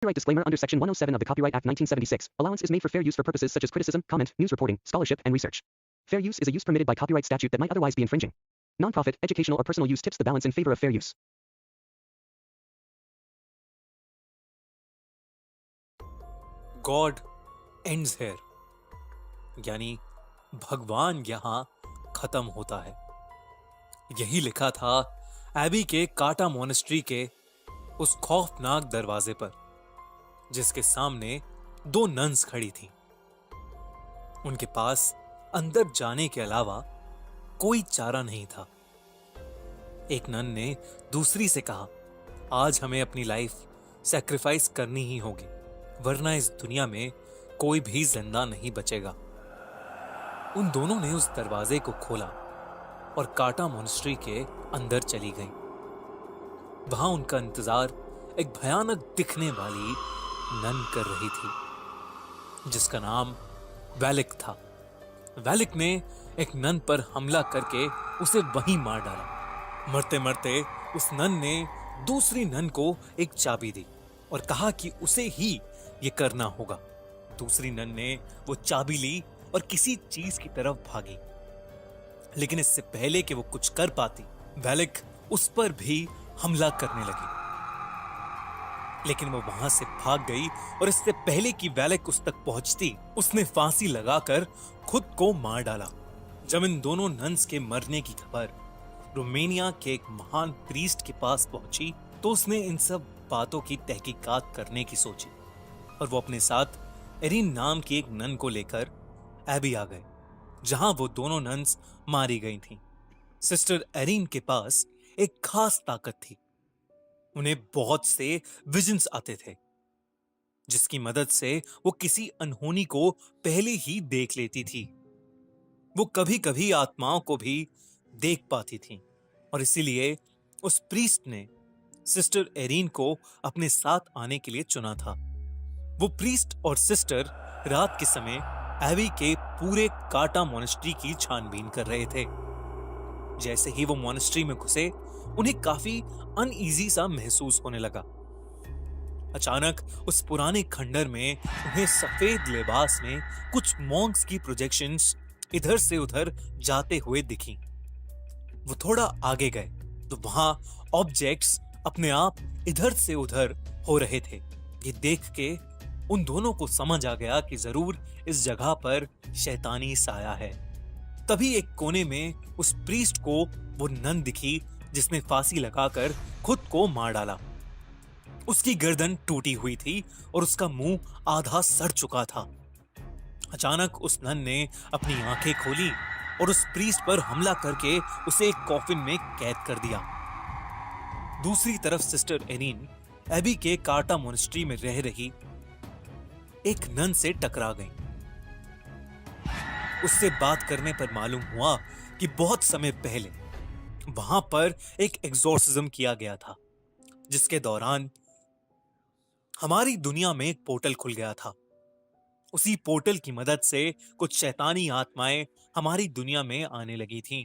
Copyright disclaimer under Section 107 of the Copyright Act 1976. Allowance is made for fair use for purposes such as criticism, comment, news reporting, scholarship, and research. Fair use is a use permitted by copyright statute that might otherwise be infringing. Nonprofit, educational, or personal use tips the balance in favor of fair use. God ends here. यानी भगवान यहाँ खत्म होता है। यही लिखा था AB के काटा मोनेस्ट्री के उस खौफनाक दरवाजे पर, जिसके सामने दो नन्स खड़ी थीं। उनके पास अंदर जाने के अलावा कोई चारा नहीं था। एक नन ने दूसरी से कहा, आज हमें अपनी लाइफ सैक्रिफाइस करनी ही होगी, वरना इस दुनिया में कोई भी जिंदा नहीं बचेगा। उन दोनों ने उस दरवाजे को खोला और काटा मोनेस्ट्री के अंदर चली गईं। वहां उनका इंतजार एक भयानक दिखने वाली नन कर रही थी, जिसका नाम वैलिक था। वैलिक ने एक नन पर हमला करके उसे वहीं मार डाला। मरते मरते उस नन ने दूसरी नन को एक चाबी दी और कहा कि उसे ही ये करना होगा। दूसरी नन ने वो चाबी ली और किसी चीज की तरफ भागी, लेकिन इससे पहले कि वो कुछ कर पाती, वैलिक उस पर भी हमला करने लगी। लेकिन वो वहां से भाग गई और इससे पहले कि वैलिक उस तक पहुंचती, उसने फांसी लगाकर खुद को मार डाला। जब इन दोनों नन्स के मरने की खबर रोमानिया के एक महान प्रीस्ट के पास पहुंची, तो उसने इन सब बातों की तहकीकात करने की सोची और वो अपने साथ एरिन नाम की एक नन को लेकर एबी आ गए, जहां वो दोनों नन्स मारी गई थीं। सिस्टर एरिन के पास एक खास ताकत थी। उन्हें बहुत से विजन्स आते थे, जिसकी मदद से वो किसी अनहोनी को पहले ही देख लेती थी। वो कभी कभी आत्माओं को भी देख पाती थी और इसीलिए उस प्रीस्ट ने सिस्टर एरिन को अपने साथ आने के लिए चुना था। वो प्रीस्ट और सिस्टर रात के समय एबी के पूरे काटा मोनेस्ट्री की छानबीन कर रहे थे। जैसे ही वो मोनेस्ट्री में घुसे, उन्हें काफी अनईजी सा महसूस होने लगा। अचानक उस पुराने खंडर में उन्हें सफेद लिबास में कुछ मॉन्क्स की प्रोजेक्शंस इधर से उधर जाते हुए दिखी। वो थोड़ा आगे गए तो वहां ऑब्जेक्ट्स अपने आप इधर से उधर हो रहे थे। ये देख के उन दोनों को समझ आ गया कि जरूर इस जगह पर शैतानी साया है। तभी एक कोने में उस प्रीस्ट को वो नन दिखी, जिसने फांसी लगाकर खुद को मार डाला। उसकी गर्दन टूटी हुई थी और उसका मुंह आधा सड़ चुका था। अचानक उस नन ने अपनी आंखें खोली और उस प्रीस्ट पर हमला करके उसे एक कॉफिन में कैद कर दिया। दूसरी तरफ सिस्टर एरिन एबी के काटा मोनेस्ट्री में रह रही एक नन से टकरा गई। उससे बात करने पर मालूम हुआ कि बहुत समय पहले वहां पर एक एग्जॉर्सिज्म किया गया था, जिसके दौरान हमारी दुनिया में एक पोर्टल खुल गया था। उसी पोर्टल की मदद से कुछ शैतानी आत्माएं हमारी दुनिया में आने लगी थीं।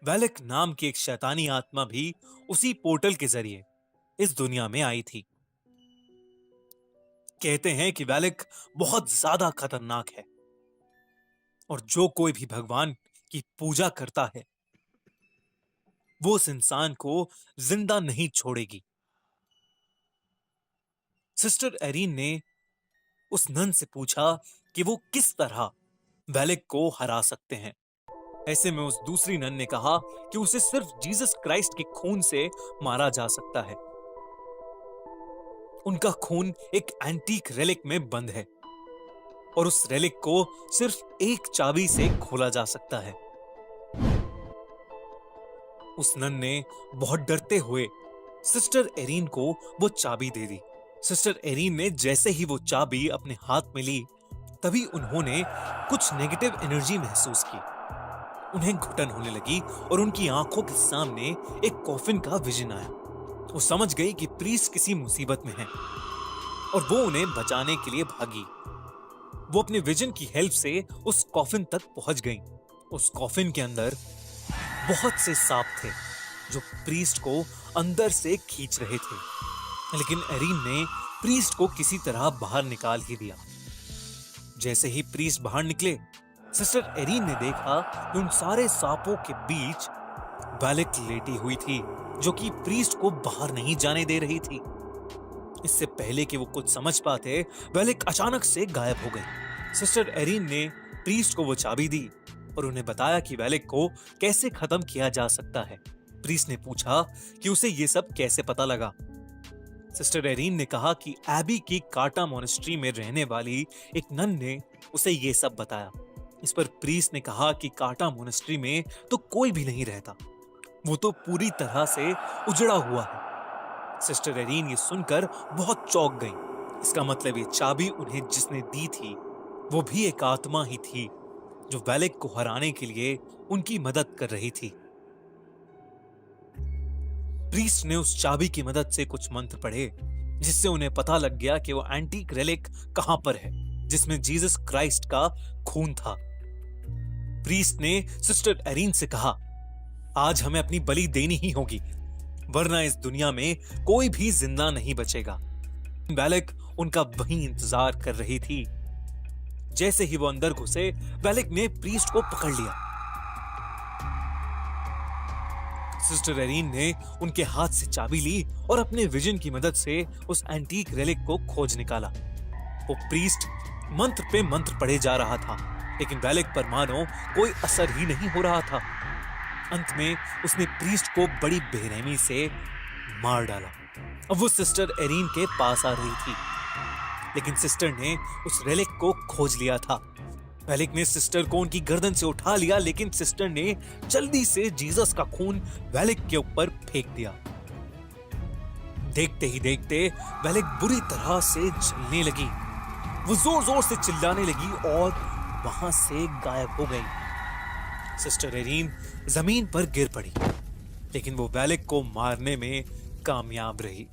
वैलिक नाम की एक शैतानी आत्मा भी उसी पोर्टल के जरिए इस दुनिया में आई थी। कहते हैं कि वैलिक बहुत ज्यादा खतरनाक है और जो कोई भी भगवान की पूजा करता है, वो उस इंसान को जिंदा नहीं छोड़ेगी। सिस्टर एरिन ने उस नन से पूछा कि वो किस तरह वैलिक को हरा सकते हैं। ऐसे में उस दूसरी नन ने कहा कि उसे सिर्फ जीसस क्राइस्ट के खून से मारा जा सकता है। उनका खून एक एंटीक रेलिक में बंद है और उस रेलिक को सिर्फ एक चाबी से खोला जा सकता है। उस नन ने बहुत डरते हुए सिस्टर एरिन को वो चाबी दे दी। सिस्टर एरिन ने जैसे ही वो चाबी अपने हाथ में ली, तभी उन्होंने कुछ नेगेटिव एनर्जी महसूस की। उन्हें घुटन होने लगी और उनकी आंखों के सामने एक कॉफिन का विजन आया। वो समझ गई कि प्रीस्ट किसी मुसीबत में है और वो उन्हें बचाने के लिए भागी। वो अपने विजन की हेल्प से उस कॉफिन तक पहुंच गई। उस कॉफिन के अंदर बहुत से सांप थे जो प्रीस्ट को अंदर से खींच रहे थे, लेकिन एरिन ने प्रीस्ट को किसी तरह बाहर निकाल ही दिया। जैसे ही प्रीस्ट बाहर निकले, सिस्टर एरीन ने देखा कि उन सारे सांपों के बीच वैलेक लेटी हुई थी, जो कि प्रीस्ट को बाहर नहीं जाने दे रही थी। इससे पहले कि वो कुछ समझ पाते, वैलेक अचानक से गायब हो गई। सिस्टर एरीन ने प्रीस्ट को वो चाबी दी और उन्हें बताया कि वैलेक को कैसे खत्म किया जा सकता है। प्रीस्ट ने पूछा कि उसे ये सब कैसे पता लगा। सिस्टर एरीन ने कहा कि एबी की काटा मोनेस्ट्री में रहने वाली एक नन ने उसे ये सब बताया। इस पर प्रीस्ट ने कहा कि काटा मोनेस्ट्री में तो कोई भी नहीं रहता, वो तो पूरी तरह से उजड़ा हुआ है। सिस्टर एरीन ये सुनकर बहुत चौंक गई। इसका मतलब ये चाबी उन्हें जिसने दी थी वो भी एक आत्मा ही थी, जो वैलेक को हराने के लिए उनकी मदद कर रही थी। प्रीस्ट ने उस चाबी की मदद से कुछ मंत्र पढ़े, जिससे उन्हें पता लग गया कि वो एंटीक रेलिक कहां पर है, जिसमें जीसस क्राइस्ट का खून था। प्रीस्ट ने सिस्टर एरीन से कहा, आज हमें अपनी बलि देनी ही होगी, वरना इस दुनिया में कोई भी जिंदा नहीं बचेगा। वैलेक उनका वहीं इंतजार कर रही थी। जैसे ही वो अंदर घुसे, वैलेक ने प्रीस्ट को पकड़ लिया। सिस्टर एरीन ने उनके हाथ से चाबी ली और अपने विजन की मदद से उस एंटीक रेलिक को खोज निकाला। वो प्रीस्ट मंत्र पे मंत्र पढ़े जा रहा था, लेकिन वैलेक पर मानो कोई असर ही नहीं हो रहा था। अंत में उसने प्रीस्ट को बड़ी बेरहमी से मार डाला। अब वो सिस्टर एरीन के पास आ रही थी, लेकिन सिस्टर ने उस रेलिक को खोज लिया था। वैलेक ने सिस्टर को उनकी गर्दन से उठा लिया, लेकिन सिस्टर ने जल्दी से जीसस का खून वैलेक के ऊपर फेंक दिया। देखते ही देखते वैलेक बुरी तरह से जलने लगी। वो जोर जोर से चिल्लाने लगी और वहां से गायब हो गई। सिस्टर एरीन जमीन पर गिर पड़ी, लेकिन वो वैलेक को मारने में कामयाब रही।